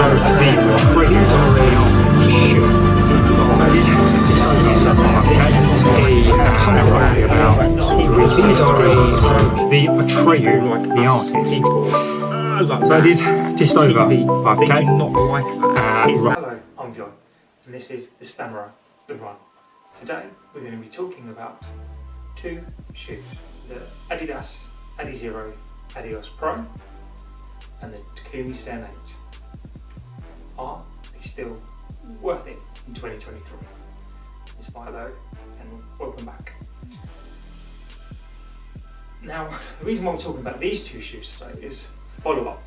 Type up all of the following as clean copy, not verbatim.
So the trees are shoe. These are the Atreyu, like the artist. So I did just over 5k. Hello, I'm John, and this is the Stammerer, the Run. Today we're going to be talking about two shoes, the Adidas Adizero Adios Pro and the Takumi Sen 8. Are they still worth it in 2023? It's Milo, and welcome back. Now, the reason why we're talking about these two shoes today is follow-up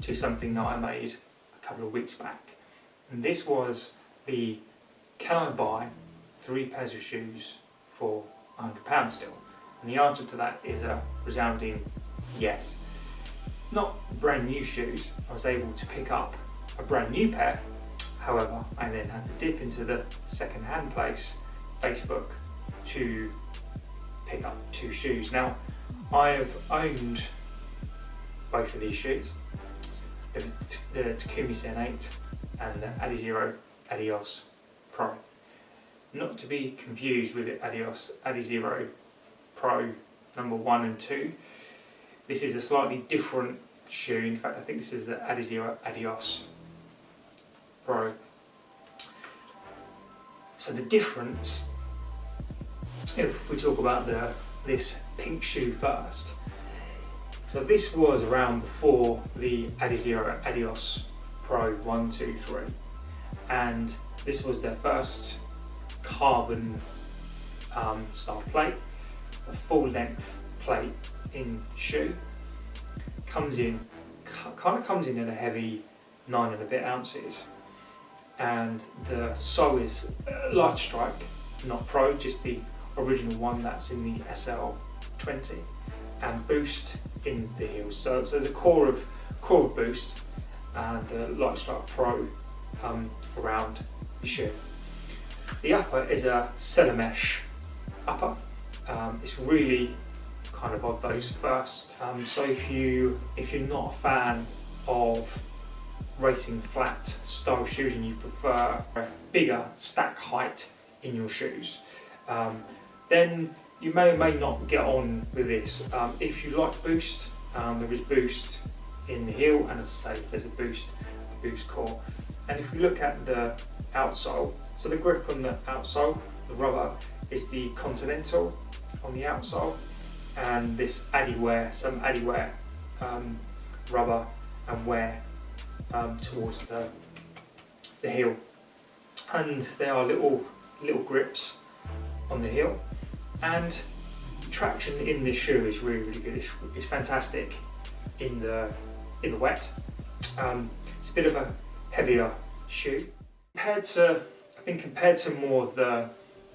to something that I made a couple of weeks back. And this was the can I buy 3 pairs of shoes for £100 still? And the answer to that is a resounding yes. Not brand new shoes, I was able to pick up a brand new pair. However, I then had to dip into the second-hand place, Facebook, to pick up 2 shoes. Now, I have owned both of these shoes, the Takumi Sen 8 and the Adizero Adios Pro. Not to be confused with the Adizero Pro number 1 and 2. This is a slightly different shoe. In fact, I think this is the Adizero Adios Pro. So the difference, if we talk about this pink shoe first, so this was around before the Adizero Adios Pro 1, 2, 3, and this was their first carbon style plate, a full length plate in shoe. Comes in at a heavy 9 and a bit ounces, and the sole is light strike, not pro, just the original one that's in the SL20, and boost in the heels. So there's a core of boost and the light strike pro around the shoe. The upper is a cellar mesh upper. It's really kind of odd, those first. So if you're not a fan of racing flat style shoes and you prefer a bigger stack height in your shoes, then you may or may not get on with this. If you like boost, there is boost in the heel, and as I say, there's a boost core. And if we look at the outsole, so the grip on the outsole, the rubber, is the Continental on the outsole, and this some Adiwear rubber and wear towards the heel. And there are little grips on the heel, and traction in this shoe is really good. It's fantastic in the wet. It's a bit of a heavier shoe compared to more of the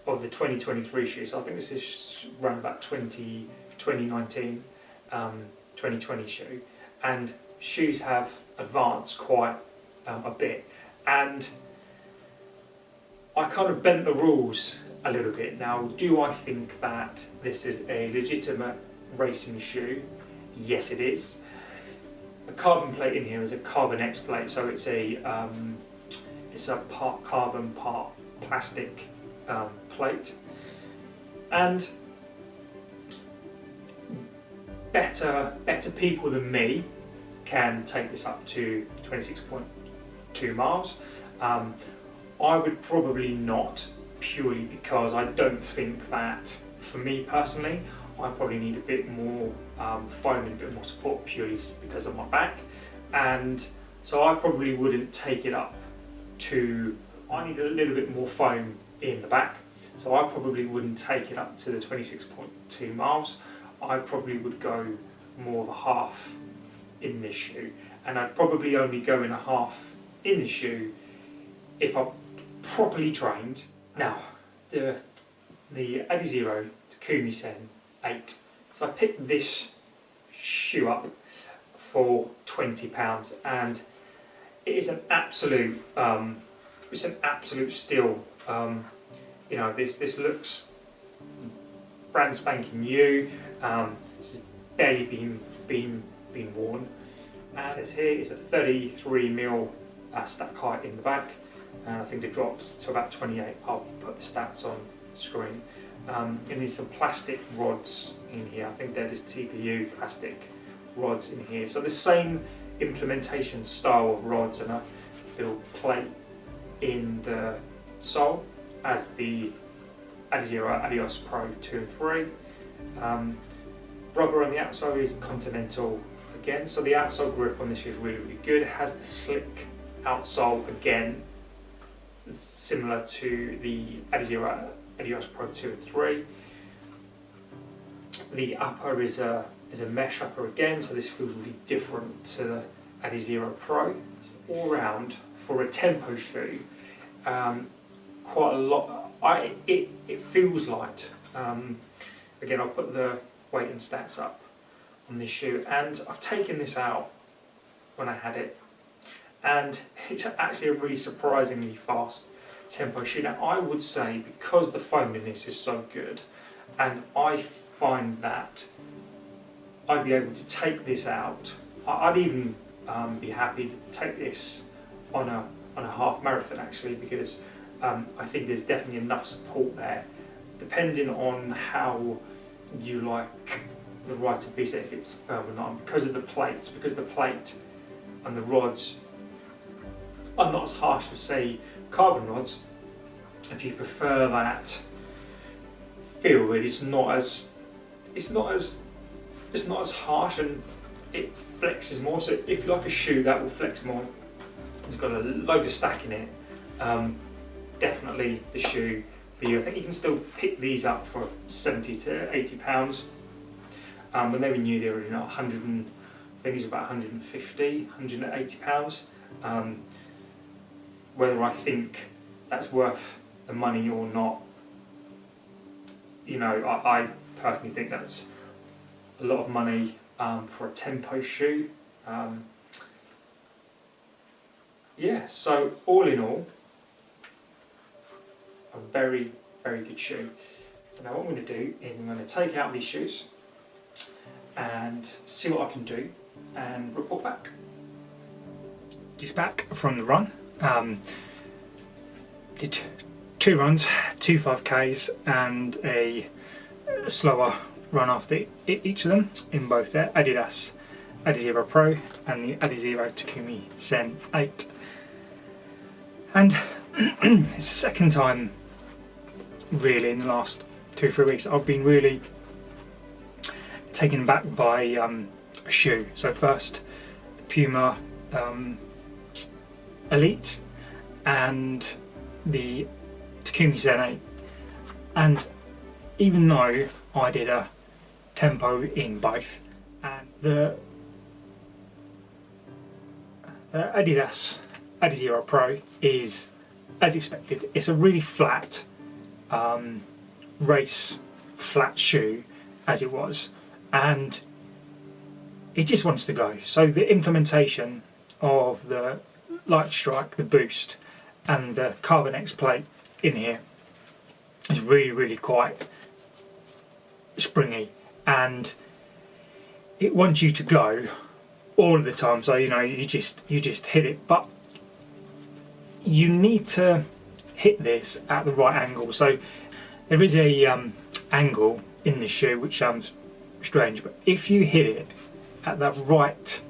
2023 shoes. I think this is around about 2019, 2020 shoe, and shoes have advanced quite a bit, and I kind of bent the rules a little bit. Now, do I think that this is a legitimate racing shoe? Yes, it is. The carbon plate in here is a Carbon X plate, so it's a part carbon, part plastic plate, and better people than me can take this up to 26.2 miles. I would probably not, purely because I don't think that, for me personally, I probably need a bit more foam and a bit more support, purely because of my back, and so I probably wouldn't take it up to, I need a little bit more foam in the back, so I probably wouldn't take it up to the 26.2 miles. I probably would go more of a half in this shoe, and I'd probably only go in a half in the shoe if I'm properly trained. Now, the Adizero Takumi Sen 8. So I picked this shoe up for £20, and it is an absolute steal. You know, this looks brand spanking new. It's barely been worn. It says here it's a 33mm stack height in the back, and I think it drops to about 28. I'll put the stats on the screen. And there's some plastic rods in here. I think they're just TPU plastic rods in here. So the same implementation style of rods and a little plate in the sole as the Adizero Adios Pro 2 and 3. Rubber on the outside is Continental again, so the outsole grip on this is really, really good. It has the slick outsole again, similar to the Adizero Adios Pro 2 and 3. The upper is a mesh upper again, so this feels really different to the Adizero Pro. All round, for a tempo shoe, quite a lot. It feels light. Again, I'll put the weight and stats up on this shoe, and I've taken this out when I had it, and it's actually a really surprisingly fast tempo shoe. Now I would say, because the foam in this is so good, and I find that I'd be able to take this out. I'd even be happy to take this on a half marathon actually, because I think there's definitely enough support there, depending on how you like the ride to be, so if it's firm or not, because of the plates, because the plate and the rods are not as harsh as, say, carbon rods. If you prefer that feel, it's not as harsh, and it flexes more. So if you like a shoe that will flex more, it's got a load of stack in it, definitely the shoe for you. I think you can still pick these up for 70 to 80 pounds. When they were new, they were 100 and I think it's about 150, 180 pounds. Whether I think that's worth the money or not, I personally think that's a lot of money for a tempo shoe. Yeah, so all in all, a very, very good shoe. So now what I'm going to do is I'm going to take out these shoes and see what I can do and report back. Just back from the run. Did 2 runs, 2 5Ks and a slower run after each of them in both their Adidas Adizero Pro and the Adizero Takumi Zen 8. And it's the second time really in the last 2 or 3 weeks I've been really taken back by a shoe. So first the Puma Elite and the Takumi Zen 8, and even though I did a tempo in both, and the Adidas Adizero Pro is, as expected, it's a really flat race flat shoe as it was, and it just wants to go. So the implementation of the light strike, the boost and the Carbon X plate in here is really, really quite springy, and it wants you to go all of the time. So you just hit it, but you need to hit this at the right angle. So there is a angle in the shoe, which sounds strange, but if you hit it at that right,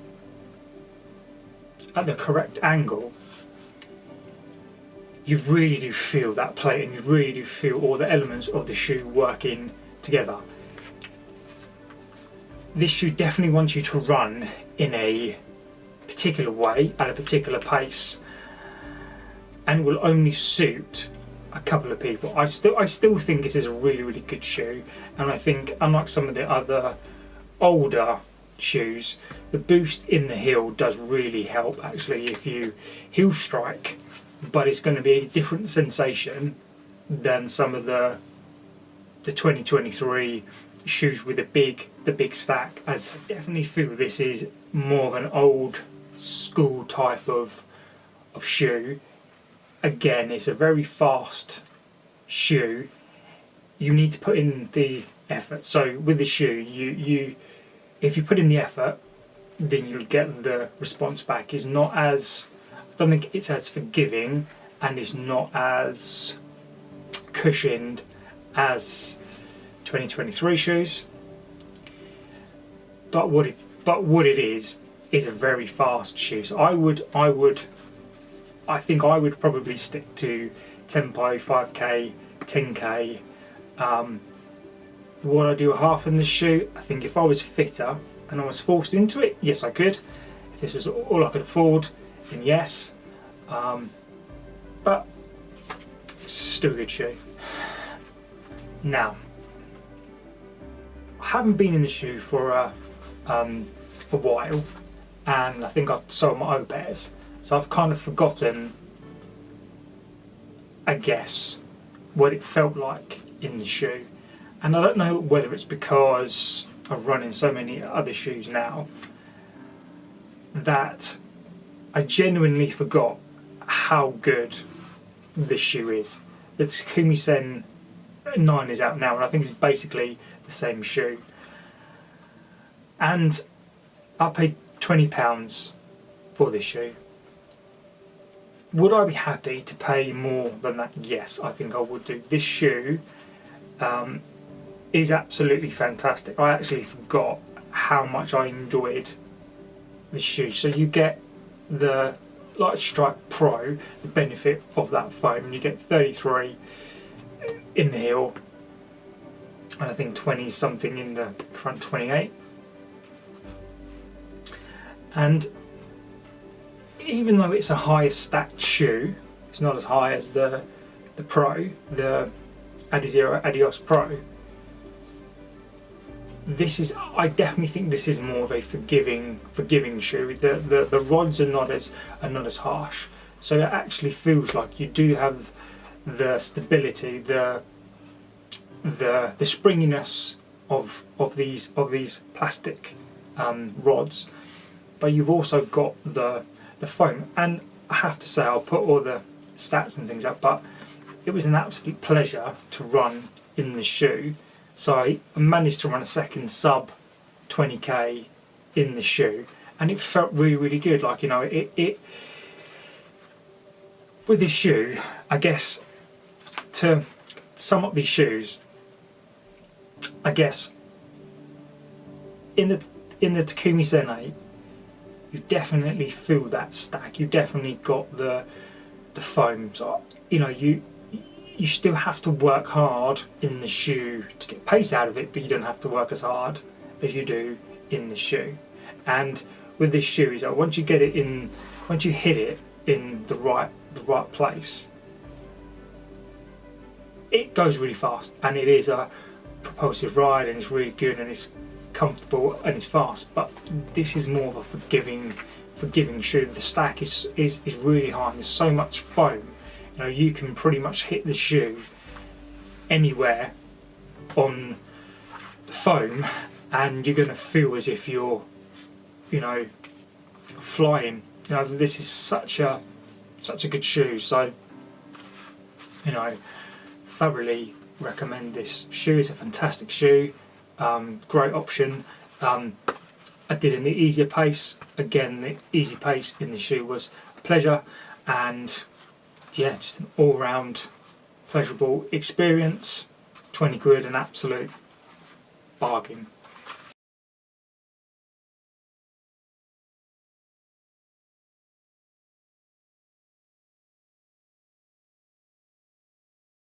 at the correct angle, you really do feel that plate, and you really do feel all the elements of the shoe working together. This shoe definitely wants you to run in a particular way at a particular pace, and it will only suit a couple of people. I still think this is a really, really good shoe, and I think unlike some of the other older shoes, the boost in the heel does really help actually if you heel strike, but it's going to be a different sensation than some of the 2023 shoes with the big stack. As I definitely feel this is more of an old school type of shoe. Again, it's a very fast shoe. You need to put in the effort. So with the shoe, if you put in the effort, then you'll get the response back. It's not as don't think it's as forgiving and it's not as cushioned as 2023 shoes. But what it is a very fast shoe. So I think I would probably stick to tempo, 5k, 10k. Would I do a half in the shoe? I think if I was fitter and I was forced into it, yes I could. If this was all I could afford, then yes. But it's still a good shoe. Now, I haven't been in the shoe for a while, and I think I've sold my own pairs, so I've kind of forgotten, I guess, what it felt like in the shoe. And I don't know whether it's because I'm running so many other shoes now that I genuinely forgot how good this shoe is. The Takumi Sen 9 is out now, and I think it's basically the same shoe. And I paid £20 for this shoe. Would I be happy to pay more than that? Yes, I think I would do. This shoe is absolutely fantastic. I actually forgot how much I enjoyed this shoe. So you get the Light Strike Pro, the benefit of that foam, and you get 33 in the heel, and I think 20 something in the front, 28. And even though it's a higher stacked shoe, it's not as high as the Pro, the Adizero Adios Pro. I definitely think this is more of a forgiving shoe. The rods are not as harsh, so it actually feels like you do have the stability, the springiness of these plastic rods, but you've also got the foam. And I have to say, I'll put all the stats and things up, but it was an absolute pleasure to run in the shoe. So I managed to run a second sub 20k in the shoe, and it felt really good. Like, you know, it with this shoe, I guess, to sum up these shoes, I guess in the Takumi Sen 8, you definitely feel that stack. You definitely got the foam. So, you know, you still have to work hard in the shoe to get pace out of it, but you don't have to work as hard as you do in the shoe. And with this shoe, is that once you hit it in the right place, it goes really fast, and it is a propulsive ride, and it's really good, and it's comfortable, and it's fast. But this is more of a forgiving shoe. The stack is really high, and there's so much foam. You know, you can pretty much hit the shoe anywhere on the foam, and you're going to feel as if you're, you know, flying. You know, this is such a good shoe. So, you know, thoroughly recommend this shoe. It's a fantastic shoe, great option. I did an easier pace. Again, the easy pace in the shoe was a pleasure, and yeah, just an all-round pleasurable experience. 20 quid, an absolute bargain.